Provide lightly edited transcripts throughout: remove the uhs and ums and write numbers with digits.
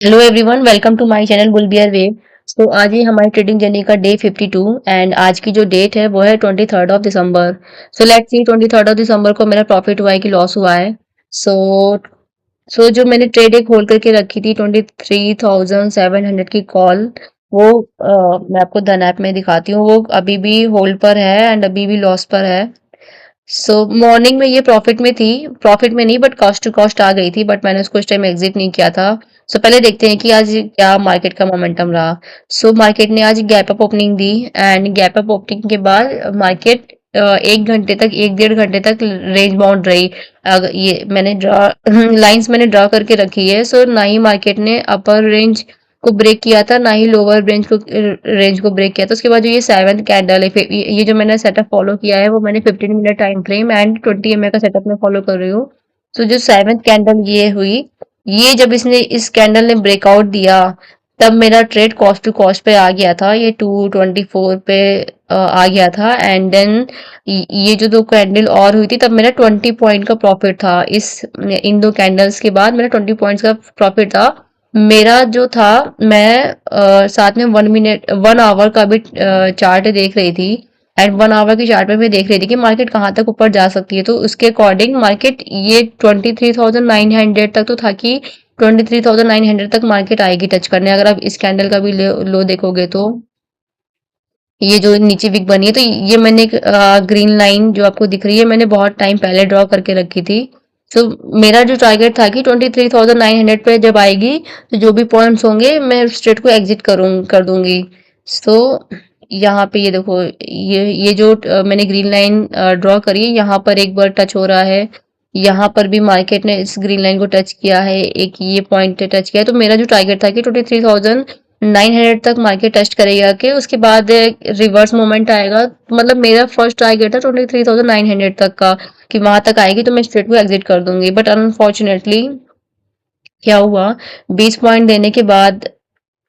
Hello everyone, welcome to my channel bull bear wave. तो आज ही हमारी ट्रेडिंग जर्नी का डे 52 एंड आज की जो डेट है वो है 23rd of December. So let's see 23rd of December को मेरा प्रॉफिट हुआ है कि लॉस हुआ है। सो जो मैंने ट्रेड एक होल्ड करके रखी थी 23,700 की कॉल, वो मैं आपको धन ऐप में दिखाती हूँ। वो अभी भी होल्ड पर है एंड अभी भी लॉस पर है। मॉर्निंग में ये प्रॉफिट में थी, प्रॉफिट में नहीं बट कॉस्ट टू कॉस्ट आ गई थी, बट मैंने उसको उस टाइम एग्जिट नहीं किया था। पहले देखते हैं कि आज क्या मार्केट का मोमेंटम रहा। मार्केट ने आज gap up opening the and gap up opening के बाद मार्केट 1 घंटे तक, 1 डेढ़ घंटे तक रेंज बाउंड रही। अगर ये मैंने ड्रा लाइंस मैंने ड्रा करके रखी है। ना ही मार्केट ने अपर रेंज को ब्रेक किया था, ना ही लोअर रेंज को ब्रेक किया था। उसके बाद जो ये सेवंथ कैंडल है, ये जो मैंने सेटअप फॉलो किया है वो मैंने 15 minute time frame and 20 mA का सेटअप में फॉलो कर रही हूँ। जो सेवंथ कैंडल ये हुई, ये जब इसने इस कैंडल ने ब्रेकआउट दिया, तब मेरा ट्रेड कॉस्ट टू कॉस्ट पे आ गया था। ये 224 पे आ गया था एंड देन ये जो दो कैंडल और हुई थी तब मेरा 20 पॉइंट का प्रॉफिट था। इन दो कैंडल्स के बाद मेरा 20 पॉइंट्स का प्रॉफिट था। मेरा जो था, मैं साथ में 1 मिनट 1 आवर का भी चार्ट देख रही थी एंड 1 आवर की चार्ट में मैं देख रही थी कि मार्केट कहाँ तक ऊपर जा सकती है। तो उसके अकॉर्डिंग मार्केट ये 23,900 तक तो था कि 23,900 तक मार्केट आएगी टच करने। अगर आप इस कैंडल का भी लो देखोगे तो ये जो नीचे विक बनी है, तो ये मैंने एक ग्रीन लाइन जो आपको दिख रही है मैंने बहुत टाइम पहले ड्रॉ करके रखी थी। सो मेरा जो टारगेट था कि 23,900 पे जब आएगी तो जो भी पॉइंट्स होंगे मैं उस ट्रेड को एग्जिट कर दूंगी। सो यहाँ पे ये देखो, ये जो मैंने ग्रीन लाइन ड्रॉ करी है, यहाँ पर एक बार टच हो रहा है। यहाँ पर भी मार्केट ने इस ग्रीन लाइन को टच किया है, एक ये पॉइंट टच किया है। तो मेरा जो टारगेट था कि 23,900 तक मार्केट टेस्ट करेगा कि उसके बाद रिवर्स मोमेंट आएगा। मतलब मेरा फर्स्ट टारगेट था 23,900 तक का, कि वहां तक आएगी तो मैं स्ट्रेट को एग्जिट कर दूंगी। बट अनफॉर्चुनेटली क्या हुआ, 20 पॉइंट देने के बाद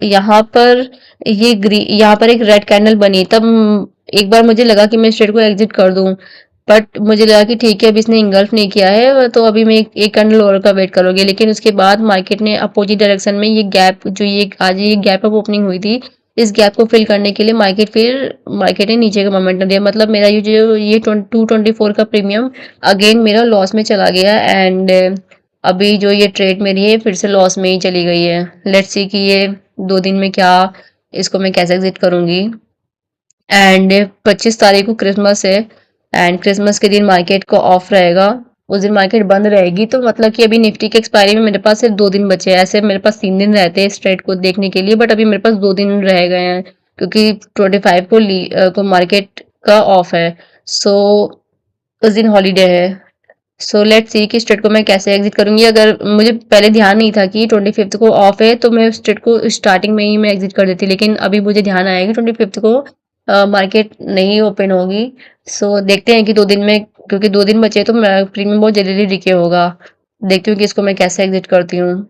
यहाँ पर यहाँ पर एक रेड कैंडल बनी। तब एक बार मुझे लगा कि मैं स्ट्रेट को एग्जिट कर दूं, बट मुझे लगा कि ठीक है, अभी इसने इंगल्फ नहीं किया है तो अभी मैं एक कैंडल और का वेट करूंगी। लेकिन उसके बाद मार्केट ने अपोजिट डायरेक्शन में ये गैप, जो ये आज ये गैप अप ओपनिंग हुई थी, इस गैप को फिल करने के लिए मार्केट ने नीचे का मोमेंटम दिया। मतलब मेरा ये 224 का प्रीमियम अगेन मेरा लॉस में चला गया एंड अभी जो ये ट्रेड मेरी है फिर से लॉस में ही चली गई है। लेट्स सी कि ये 2 दिन में क्या, इसको मैं कैसे एग्जिट करूंगी। एंड 25 तारीख को क्रिसमस है एंड क्रिसमस के दिन मार्केट को ऑफ रहेगा। उस दिन मार्केट बंद रहेगी, तो मतलब कि अभी निफ्टी के एक्सपायरी में मेरे पास सिर्फ 2 दिन बचे हैं। ऐसे मेरे पास 3 दिन रहते हैं इस ट्रेड को देखने के लिए, बट अभी मेरे पास 2 दिन रह गए हैं क्योंकि 25 को मार्केट का ऑफ है। सो उस दिन हॉलीडे है। लेट्स सी कि इस ट्रेड को मैं कैसे एग्जिट करूंगी। अगर मुझे पहले ध्यान नहीं था कि 25th को ऑफ है तो मैं उस ट्रेड को स्टार्टिंग में ही मैं एग्जिट कर देती, लेकिन अभी मुझे ध्यान आया कि 25th को मार्केट नहीं ओपन होगी। देखते हैं कि 2 दिन में, क्योंकि 2 दिन बचे तो प्रीमियम बहुत जल्दी डिके होगा। देखती हूँ कि इसको मैं कैसे एग्जिट करती हूँ।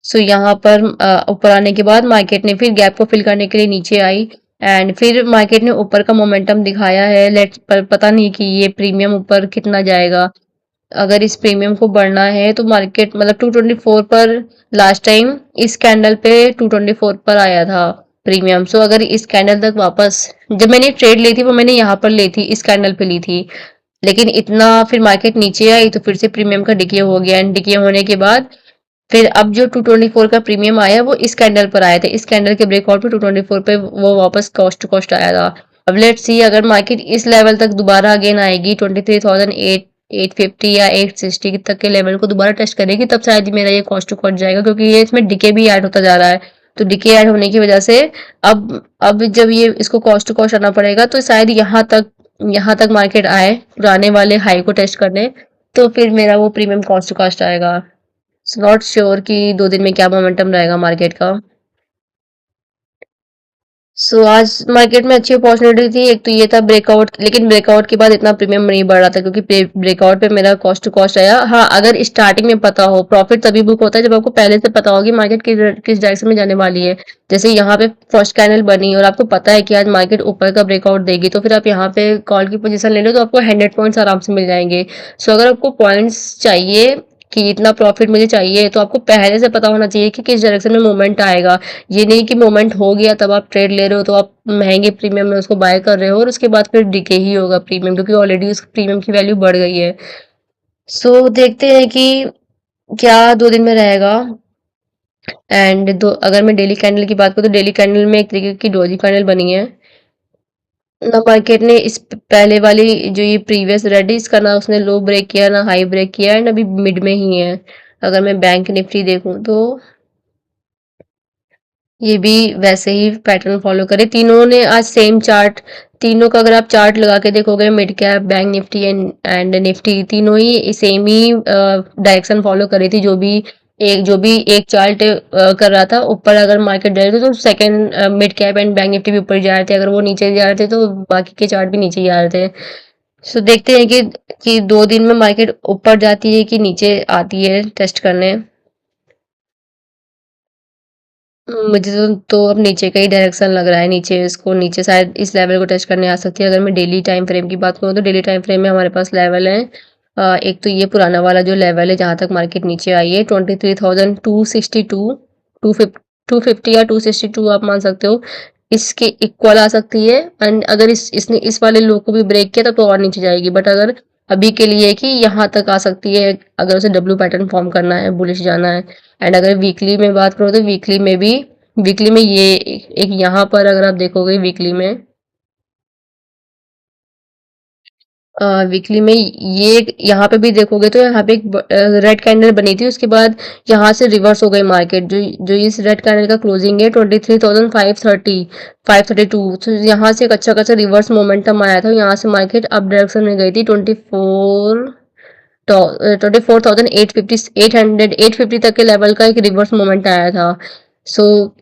यहाँ पर ऊपर आने के बाद मार्केट ने फिर गैप को फिल करने के लिए नीचे आई एंड फिर मार्केट ने ऊपर का मोमेंटम दिखाया है। लेट्स पर पता नहीं कि ये प्रीमियम ऊपर कितना जाएगा। अगर इस प्रीमियम को बढ़ना है तो मार्केट मतलब 224 पर, लास्ट टाइम इस कैंडल पे 224 पर आया था प्रीमियम। अगर इस कैंडल तक वापस, जब मैंने ट्रेड ली थी वो मैंने यहाँ पर ली थी, इस कैंडल पे ली थी, लेकिन इतना फिर मार्केट नीचे आई तो फिर से प्रीमियम का डिके हो गया एंड डिके होने के बाद फिर अब जो 224 का प्रीमियम आया वो इस कैंडल पर आया था। इस कैंडल के ब्रेकआउट पे 224 पे वो वापस कॉस्ट टू कॉस्ट आया था। अब लेट्स सी अगर मार्केट इस लेवल तक दोबारा अगेन आएगी, 23,850 या 860 तक के लेवल को दोबारा टेस्ट करेगी, तब शायद मेरा ये कॉस्ट टू कॉस्ट जाएगा, क्योंकि ये इसमें डिके भी ऐड होता जा रहा है। तो डिके ऐड होने की वजह से अब जब ये इसको कॉस्ट टू कॉस्ट आना पड़ेगा तो शायद यहाँ तक मार्केट आए पुराने वाले हाई को टेस्ट करने, तो फिर मेरा वो प्रीमियम कॉस्ट टू कॉस्ट आएगा। नॉट श्योर कि 2 दिन में क्या मोमेंटम रहेगा मार्केट का। आज मार्केट में अच्छी अपॉर्चुनिटी थी। एक तो ये था ब्रेकआउट, लेकिन ब्रेकआउट के बाद इतना प्रीमियम नहीं बढ़ रहा था क्योंकि ब्रेकआउट पे मेरा कॉस्ट टू कॉस्ट आया। हाँ, अगर स्टार्टिंग में पता हो, प्रॉफिट तभी बुक होता है जब आपको पहले से पता हो कि मार्केट किस डायरेक्शन में जाने वाली है। जैसे यहाँ पे फर्स्ट कैंडल बनी और आपको पता है कि आज मार्केट ऊपर का ब्रेकआउट देगी, तो फिर आप यहाँ पे कॉल की पोजीशन ले लो तो आपको 100 पॉइंट्स आराम से मिल जाएंगे। अगर आपको पॉइंट्स चाहिए कि इतना प्रॉफिट मुझे चाहिए, तो आपको पहले से पता होना चाहिए कि किस डायरेक्शन में मूवमेंट आएगा। ये नहीं कि मूवमेंट हो गया तब आप ट्रेड ले रहे हो, तो आप महंगे प्रीमियम में उसको बाय कर रहे हो और उसके बाद फिर डिके ही होगा प्रीमियम, क्योंकि ऑलरेडी उस प्रीमियम की वैल्यू बढ़ गई है। सो देखते हैं कि क्या 2 दिन में रहेगा। एंड दो अगर मैं डेली कैंडल की बात करूँ तो डेली कैंडल में एक तरीके की डोजी कैंडल बनी है। ना मार्केट ने इस पहले वाली जो ये प्रीवियस रेड है इसका ना उसने लो ब्रेक किया ना हाई ब्रेक किया एंड अभी मिड में ही है। अगर मैं बैंक निफ्टी देखूं तो ये भी वैसे ही पैटर्न फॉलो करे। तीनों ने आज सेम चार्ट, तीनों का अगर आप चार्ट लगा के देखोगे, mid cap, bank Nifty and Nifty, तीनों ही सेम ही डायरेक्शन फॉलो करी थी। जो भी एक चार्ट कर रहा था ऊपर, अगर मार्केट जा रही थी तो second mid cap and bank Nifty भी ऊपर जा रहे थे, अगर वो नीचे जा रहे थे तो बाकी के चार्ट भी नीचे जा रहे थे। सो देखते हैं कि 2 दिन में मार्केट ऊपर जाती है कि नीचे आती है टेस्ट करने। मुझे तो अब नीचे का ही डायरेक्शन लग रहा है, नीचे इसको, नीचे शायद इस लेवल को टच करने आ सकती है। अगर मैं डेली टाइम फ्रेम की बात करूँ तो डेली टाइम फ्रेम में हमारे पास लेवल है, एक तो ये पुराना वाला जो लेवल है जहाँ तक मार्केट नीचे आई है 23,262, 250 या 262 आप मान सकते हो, इसके इक्वल आ सकती है। एंड अगर इसने इस वाले लो को भी ब्रेक किया तो और नीचे जाएगी, बट अगर अभी के लिए कि यहाँ तक आ सकती है अगर उसे डब्ल्यू पैटर्न फॉर्म करना है, बुलिश जाना है। एंड अगर वीकली में बात करो तो वीकली में ये एक यहाँ पर अगर आप देखोगे वीकली में, वीकली में ये यहाँ पे भी देखोगे तो यहाँ पे एक रेड कैंडल बनी थी, उसके बाद यहाँ से रिवर्स हो गई मार्केट। जो जो इस रेड कैंडल का क्लोजिंग है 23,530, 532, तो यहाँ से एक अच्छा खासा रिवर्स मोमेंटम आया था, यहाँ से मार्केट अप डायरेक्शन में गई थी 24,850, 850 तक के लेवल का एक रिवर्स मोमेंट आया था। सो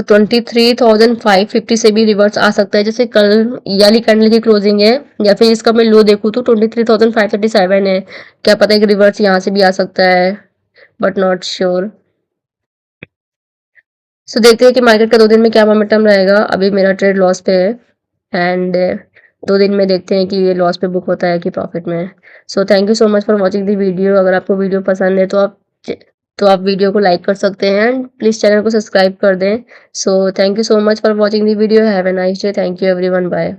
23,550 से भी रिवर्स आ सकता है, जैसे कल याली कैंडल की क्लोजिंग है, या फिर इसका मैं लो देखूँ तो 23,537 है। क्या पता है कि रिवर्स यहाँ से भी आ सकता है, बट नॉट श्योर। सो देखते हैं कि मार्केट का 2 दिन में क्या मोमेंटम रहेगा। अभी मेरा ट्रेड लॉस पे है एंड 2 दिन में देखते हैं कि ये लॉस पे बुक होता है कि प्रॉफिट में। सो thank you so much for watching the video. अगर आपको वीडियो पसंद है तो आप वीडियो को लाइक कर सकते हैं एंड प्लीज़ चैनल को सब्सक्राइब कर दें। So thank you so much for watching the video. Have a nice day. Thank you everyone. Bye.